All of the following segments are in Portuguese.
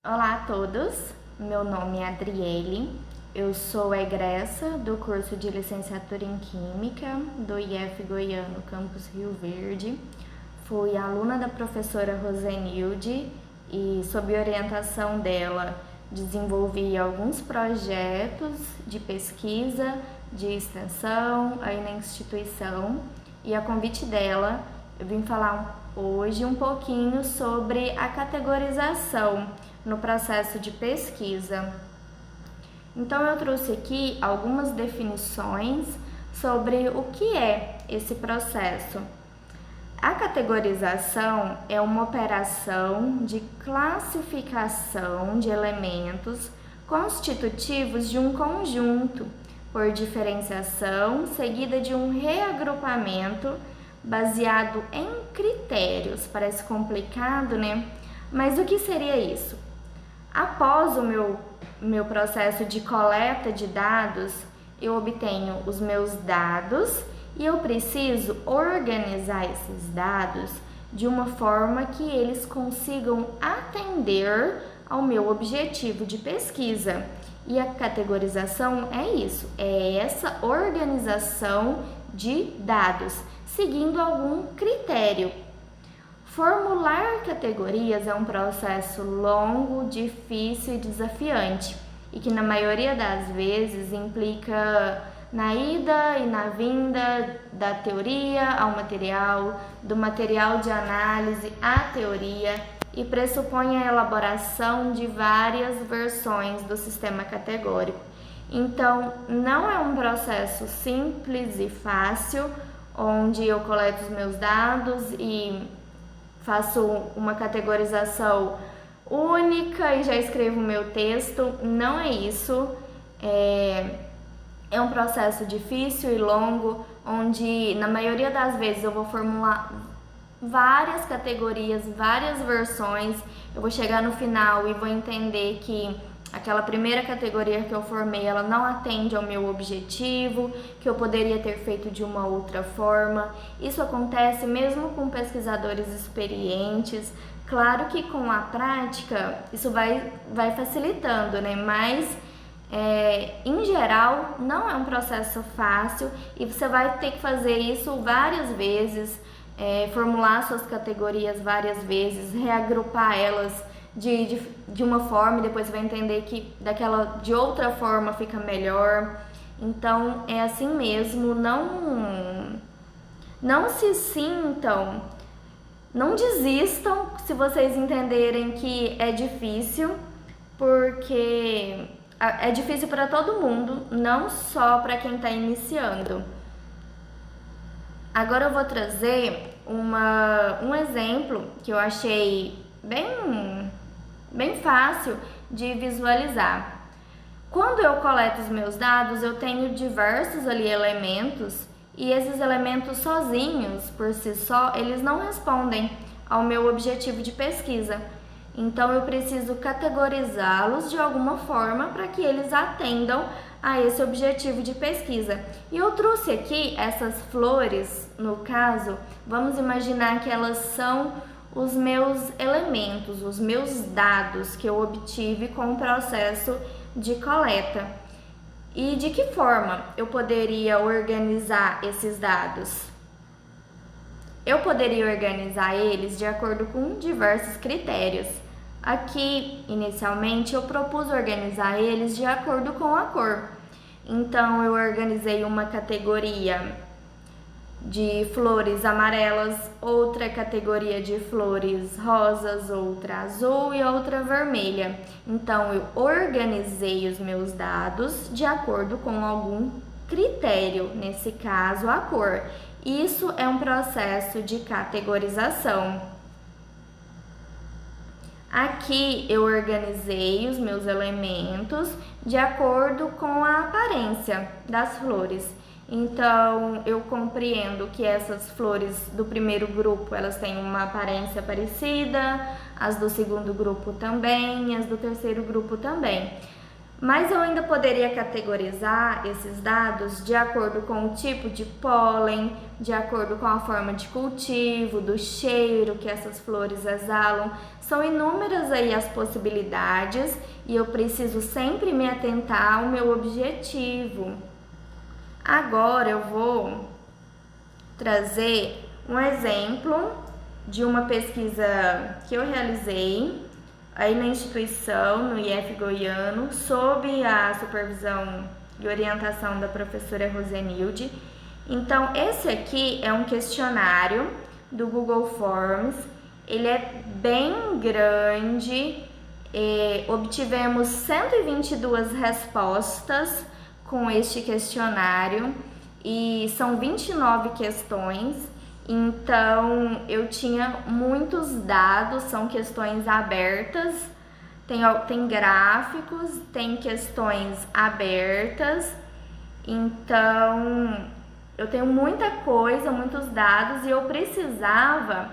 Olá a todos, meu nome é Adriele, eu sou egressa do curso de licenciatura em Química do IF Goiano, campus Rio Verde. Fui aluna da professora Rosenilde e, sob orientação dela, desenvolvi alguns projetos de pesquisa, de extensão aí na instituição, e a convite dela eu vim falar hoje um pouquinho sobre a categorização no processo de pesquisa. Então eu trouxe aqui algumas definições sobre o que é esse processo. A categorização é uma operação de classificação de elementos constitutivos de um conjunto, por diferenciação seguida de um reagrupamento baseado em critérios. Parece complicado, né? Mas o que seria isso? Após o meu processo de coleta de dados, eu obtenho os meus dados e eu preciso organizar esses dados de uma forma que eles consigam atender ao meu objetivo de pesquisa. E a categorização é isso, é essa organização de dados, seguindo algum critério. Formular categorias é um processo longo, difícil e desafiante, e que na maioria das vezes implica na ida e na vinda da teoria ao material, do material de análise à teoria, e pressupõe a elaboração de várias versões do sistema categórico. Então, não é um processo simples e fácil, onde eu coleto os meus dados e faço uma categorização única e já escrevo o meu texto. Não é isso. É um processo difícil e longo, onde na maioria das vezes eu vou formular várias categorias, várias versões. Eu vou chegar no final e vou entender que aquela primeira categoria que eu formei, ela não atende ao meu objetivo, que eu poderia ter feito de uma outra forma. Isso acontece mesmo com pesquisadores experientes. Claro que com a prática isso vai facilitando, né? Mas em geral não é um processo fácil e você vai ter que fazer isso várias vezes, formular suas categorias várias vezes, reagrupar elas de uma forma, e depois você vai entender que de outra forma fica melhor. Então é assim mesmo, não se sintam, não desistam se vocês entenderem que é difícil, porque é difícil para todo mundo, não só para quem está iniciando. Agora eu vou trazer um exemplo que eu achei bem fácil de visualizar. Quando eu coleto os meus dados, eu tenho diversos ali elementos, e esses elementos sozinhos, por si só, eles não respondem ao meu objetivo de pesquisa. Então eu preciso categorizá-los de alguma forma para que eles atendam a esse objetivo de pesquisa. E eu trouxe aqui essas flores, no caso, vamos imaginar que elas são os meus elementos, os meus dados que eu obtive com o processo de coleta. E de que forma eu poderia organizar esses dados? Eu poderia organizar eles de acordo com diversos critérios. Aqui, inicialmente, eu propus organizar eles de acordo com a cor. Então, eu organizei uma categoria de flores amarelas, outra categoria de flores rosas, outra azul e outra vermelha. Então, eu organizei os meus dados de acordo com algum critério, nesse caso, a cor. Isso é um processo de categorização. Aqui eu organizei os meus elementos de acordo com a aparência das flores. Então, eu compreendo que essas flores do primeiro grupo, elas têm uma aparência parecida, as do segundo grupo também, as do terceiro grupo também. Mas eu ainda poderia categorizar esses dados de acordo com o tipo de pólen, de acordo com a forma de cultivo, do cheiro que essas flores exalam. São inúmeras aí as possibilidades e eu preciso sempre me atentar ao meu objetivo. Agora eu vou trazer um exemplo de uma pesquisa que eu realizei aí na instituição, no IF Goiano, sob a supervisão e orientação da professora Rosenilde. Então, esse aqui é um questionário do Google Forms, ele é bem grande, obtivemos 122 respostas com este questionário e são 29 questões. Então, eu tinha muitos dados, são questões abertas, tem gráficos, tem questões abertas. Então, eu tenho muita coisa, muitos dados e eu precisava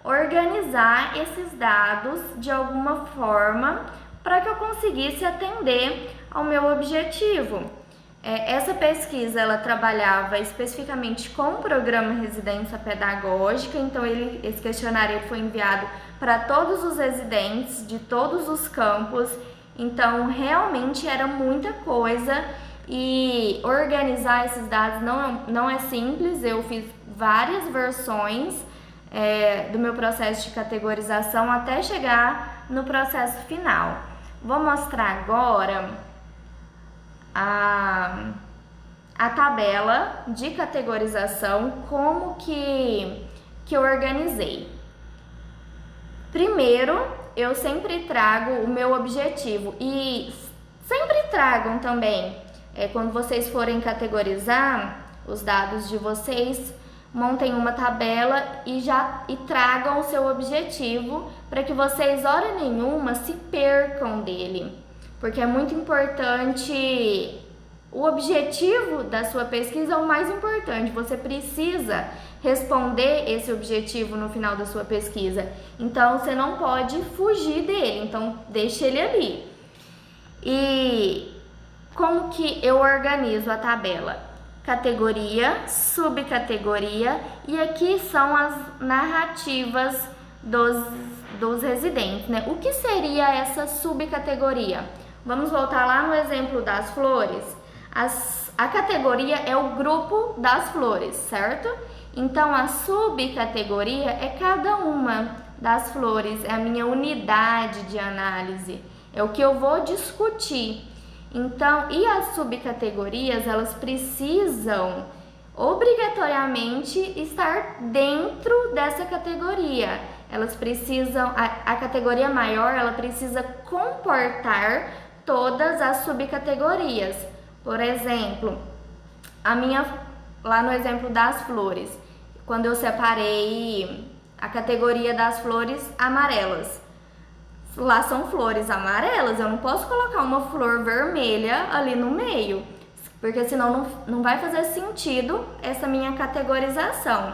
organizar esses dados de alguma forma para que eu conseguisse atender ao meu objetivo. Essa pesquisa ela trabalhava especificamente com o programa Residência Pedagógica, então esse questionário foi enviado para todos os residentes de todos os campos, então realmente era muita coisa e organizar esses dados não é simples. Eu fiz várias versões do meu processo de categorização até chegar no processo final. Vou mostrar agora a tabela de categorização, como que eu organizei. Primeiro, eu sempre trago o meu objetivo e sempre tragam também, quando vocês forem categorizar os dados de vocês, montem uma tabela e tragam o seu objetivo para que vocês, hora nenhuma, se percam dele. Porque é muito importante, o objetivo da sua pesquisa é o mais importante, você precisa responder esse objetivo no final da sua pesquisa, então você não pode fugir dele, então deixe ele ali. E como que eu organizo a tabela? Categoria, subcategoria e aqui são as narrativas dos residentes, né? O que seria essa subcategoria? Vamos voltar lá no exemplo das flores. A categoria é o grupo das flores, certo? Então, a subcategoria é cada uma das flores, é a minha unidade de análise, é o que eu vou discutir. Então, e as subcategorias, elas precisam obrigatoriamente estar dentro dessa categoria. Elas precisam, a categoria maior, ela precisa comportar todas as subcategorias. Por exemplo, lá no exemplo das flores, quando eu separei a categoria das flores amarelas, lá são flores amarelas, eu não posso colocar uma flor vermelha ali no meio, porque senão não vai fazer sentido essa minha categorização.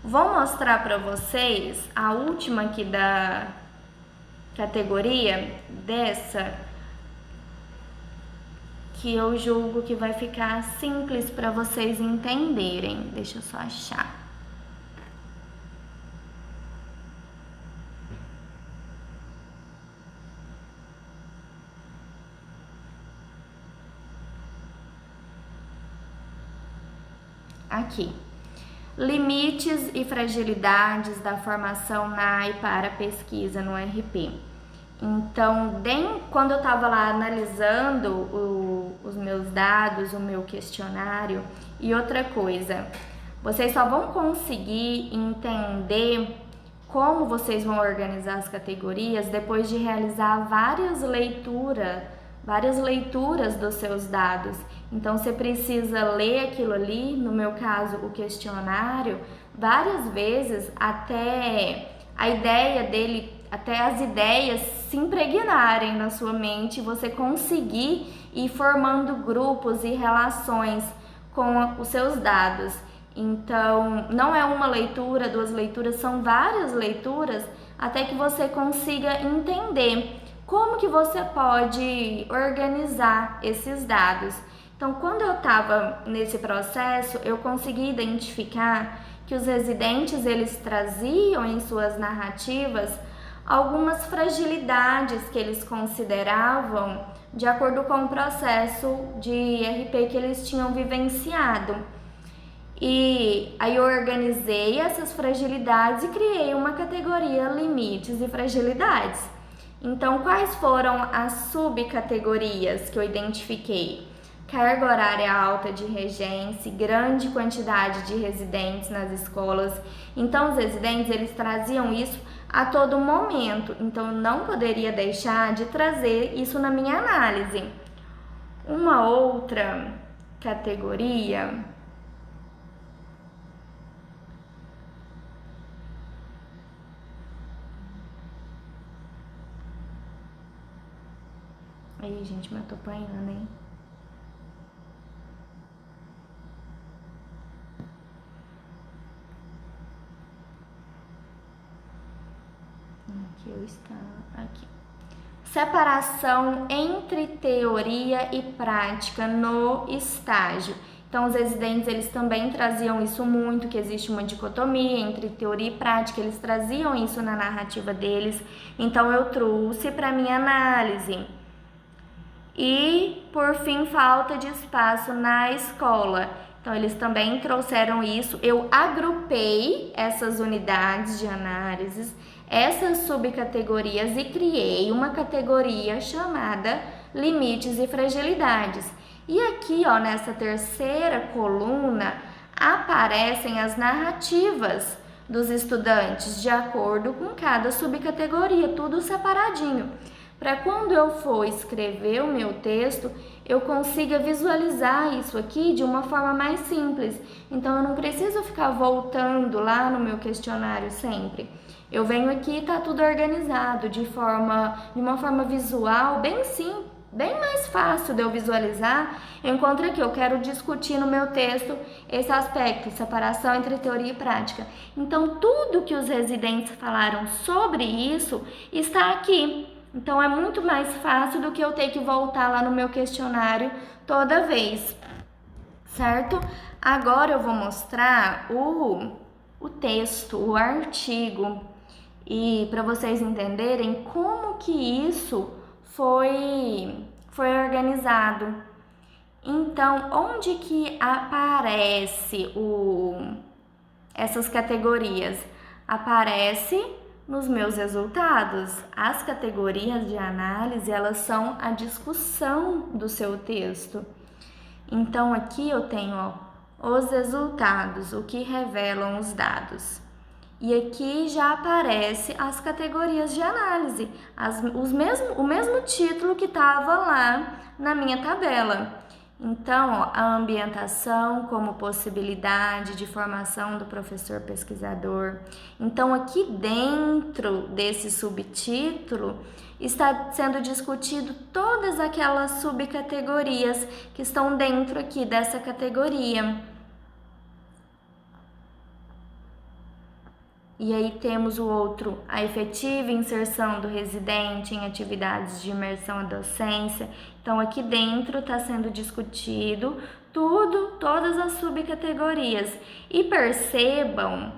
Vou mostrar para vocês a última aqui da categoria, dessa, que eu julgo que vai ficar simples para vocês entenderem. Deixa eu só achar. Aqui. Limites e fragilidades da formação NAI para pesquisa no RP. Então, quando eu estava lá analisando os meus dados, o meu questionário, e outra coisa, vocês só vão conseguir entender como vocês vão organizar as categorias depois de realizar várias leituras dos seus dados. Então, você precisa ler aquilo ali, no meu caso, o questionário, várias vezes até as ideias se impregnarem na sua mente, você conseguir ir formando grupos e relações com os seus dados. Então, não é uma leitura, 2 leituras, são várias leituras até que você consiga entender como que você pode organizar esses dados. Então, quando eu estava nesse processo, eu consegui identificar que os residentes, eles traziam em suas narrativas algumas fragilidades que eles consideravam de acordo com o processo de IRP que eles tinham vivenciado. E aí eu organizei essas fragilidades e criei uma categoria limites e fragilidades. Então, quais foram as subcategorias que eu identifiquei? Carga horária alta de regência, grande quantidade de residentes nas escolas. Então, os residentes, eles traziam isso a todo momento. Então, eu não poderia deixar de trazer isso na minha análise. Uma outra categoria... Aí, gente, mas eu tô apanhando, hein? Aqui eu estava. Aqui. Separação entre teoria e prática no estágio. Então, os residentes, eles também traziam isso muito, que existe uma dicotomia entre teoria e prática, eles traziam isso na narrativa deles. Então, eu trouxe para minha análise. E, por fim, falta de espaço na escola. Então, eles também trouxeram isso. Eu agrupei essas unidades de análises, essas subcategorias e criei uma categoria chamada limites e fragilidades. E aqui, ó, nessa terceira coluna, aparecem as narrativas dos estudantes de acordo com cada subcategoria, tudo separadinho. Para quando eu for escrever o meu texto, eu consiga visualizar isso aqui de uma forma mais simples. Então, eu não preciso ficar voltando lá no meu questionário sempre. Eu venho aqui e está tudo organizado de uma forma visual, bem simples, bem mais fácil de eu visualizar. Eu encontro aqui, eu quero discutir no meu texto esse aspecto, separação entre teoria e prática. Então, tudo que os residentes falaram sobre isso está aqui. Então, é muito mais fácil do que eu ter que voltar lá no meu questionário toda vez, certo? Agora eu vou mostrar o texto, o artigo, e para vocês entenderem como que isso foi organizado. Então, onde que aparece essas categorias? Aparece nos meus resultados. As categorias de análise, elas são a discussão do seu texto. Então, aqui eu tenho, ó, os resultados, o que revelam os dados. E aqui já aparece as categorias de análise, o mesmo título que estava lá na minha tabela. Então, ó, a ambientação como possibilidade de formação do professor pesquisador. Então, aqui dentro desse subtítulo está sendo discutido todas aquelas subcategorias que estão dentro aqui dessa categoria. E aí temos o outro, a efetiva inserção do residente em atividades de imersão à docência. Então, aqui dentro está sendo discutido todas as subcategorias. E percebam,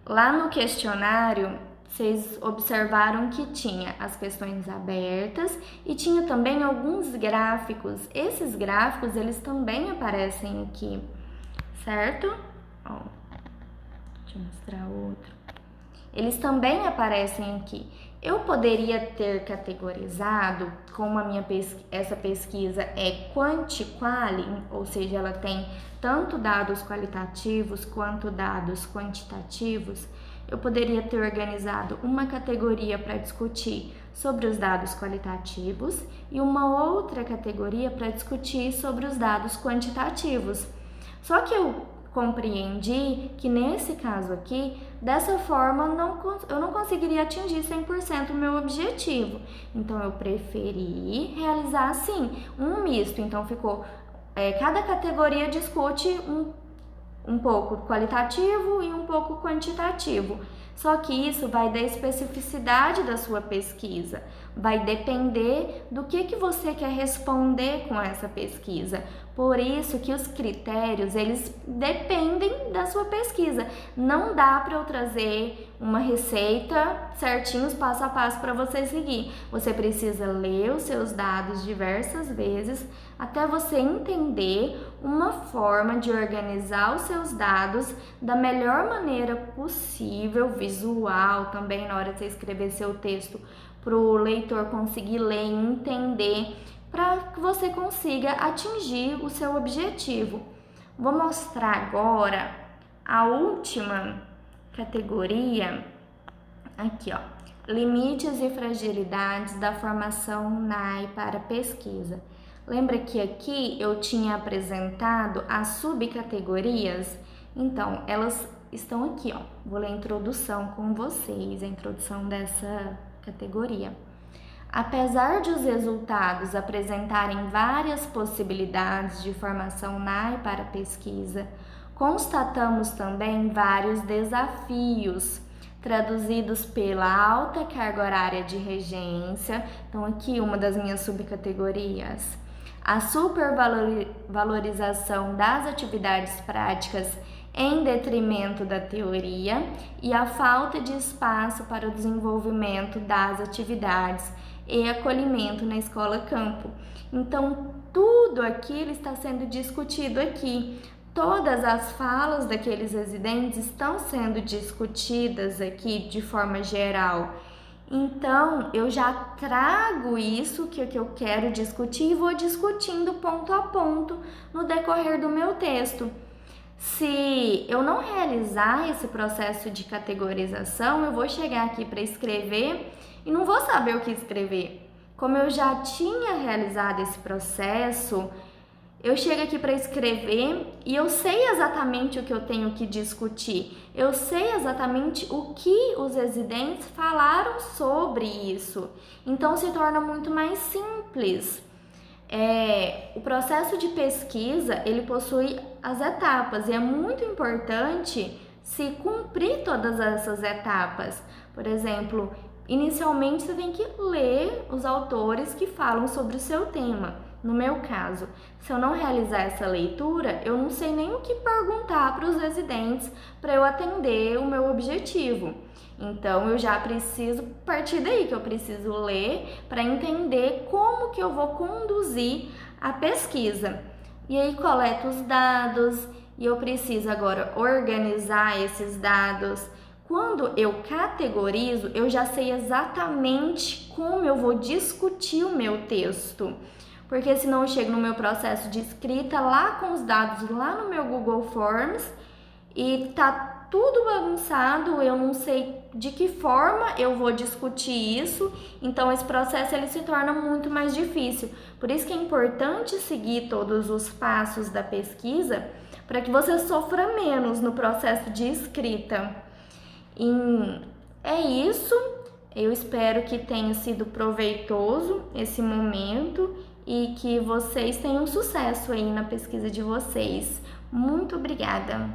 lá no questionário, vocês observaram que tinha as questões abertas e tinha também alguns gráficos. Esses gráficos, eles também aparecem aqui, certo? Ó, deixa eu mostrar outro. Eles também aparecem aqui. Eu poderia ter categorizado, como essa pesquisa é quanti-quali, ou seja, ela tem tanto dados qualitativos quanto dados quantitativos, eu poderia ter organizado uma categoria para discutir sobre os dados qualitativos e uma outra categoria para discutir sobre os dados quantitativos. Só que eu compreendi que nesse caso aqui, dessa forma, eu não conseguiria atingir 100% o meu objetivo. Então, eu preferi realizar assim, um misto. Então, ficou, cada categoria discute um pouco qualitativo e um pouco quantitativo. Só que isso vai da especificidade da sua pesquisa. vai depender do que você quer responder com essa pesquisa. Por isso que os critérios, eles dependem da sua pesquisa. Não dá para eu trazer uma receita certinhos, passo a passo para você seguir. Você precisa ler os seus dados diversas vezes até você entender uma forma de organizar os seus dados da melhor maneira possível, visual também, na hora de você escrever seu texto, para o leitor conseguir ler e entender, para que você consiga atingir o seu objetivo. Vou mostrar agora a última categoria, aqui ó, limites e fragilidades da formação NAE para pesquisa. Lembra que aqui eu tinha apresentado as subcategorias? Então, elas estão aqui, ó. Vou ler a introdução com vocês, a introdução dessa categoria. Apesar de os resultados apresentarem várias possibilidades de formação NAE para pesquisa, constatamos também vários desafios traduzidos pela alta carga horária de regência. Então, aqui uma das minhas subcategorias. A supervalorização das atividades práticas em detrimento da teoria e a falta de espaço para o desenvolvimento das atividades e acolhimento na escola-campo. Então, tudo aquilo está sendo discutido aqui. Todas as falas daqueles residentes estão sendo discutidas aqui de forma geral. Então, eu já trago isso que eu quero discutir e vou discutindo ponto a ponto no decorrer do meu texto. Se eu não realizar esse processo de categorização, eu vou chegar aqui para escrever e não vou saber o que escrever. Como eu já tinha realizado esse processo, eu chego aqui para escrever e eu sei exatamente o que eu tenho que discutir. Eu sei exatamente o que os residentes falaram sobre isso. Então, se torna muito mais simples. O processo de pesquisa, ele possui as etapas e é muito importante se cumprir todas essas etapas. Por exemplo, inicialmente você tem que ler os autores que falam sobre o seu tema. No meu caso, se eu não realizar essa leitura, eu não sei nem o que perguntar para os residentes para eu atender o meu objetivo. Então, eu já preciso partir daí, que eu preciso ler para entender como que eu vou conduzir a pesquisa. E aí, coleto os dados e eu preciso agora organizar esses dados. Quando eu categorizo, eu já sei exatamente como eu vou discutir o meu texto. Porque senão eu chego no meu processo de escrita lá com os dados lá no meu Google Forms e tá tudo bagunçado, eu não sei de que forma eu vou discutir isso, então esse processo ele se torna muito mais difícil. Por isso que é importante seguir todos os passos da pesquisa para que você sofra menos no processo de escrita. E é isso, eu espero que tenha sido proveitoso esse momento e que vocês tenham sucesso aí na pesquisa de vocês. Muito obrigada!